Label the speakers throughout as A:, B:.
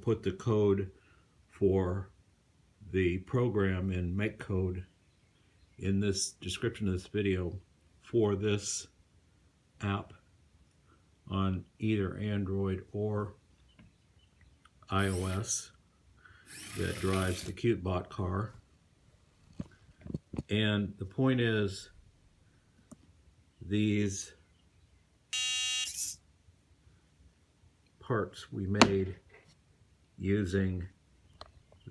A: put the code for the program in MakeCode in this description of this video for this app on either Android or iOS that drives the Cutebot car. And the point is, these parts we made using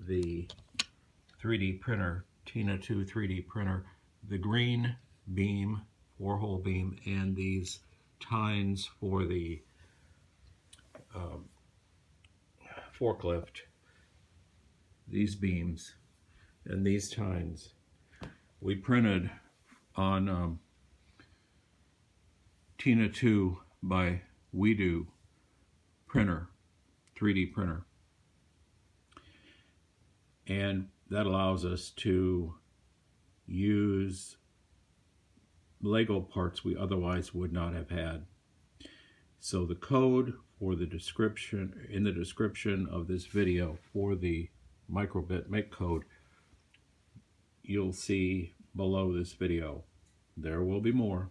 A: the 3D printer, Tina 2 3D printer, the green beam, 4-hole beam, and these tines for the forklift, these beams and these tines, we printed on Tina 2 by WeDo printer, 3D printer. And that allows us to use Lego parts we otherwise would not have had. So the code for the description, in the description of this video for the microbit MakeCode, you'll see below this video. There will be more.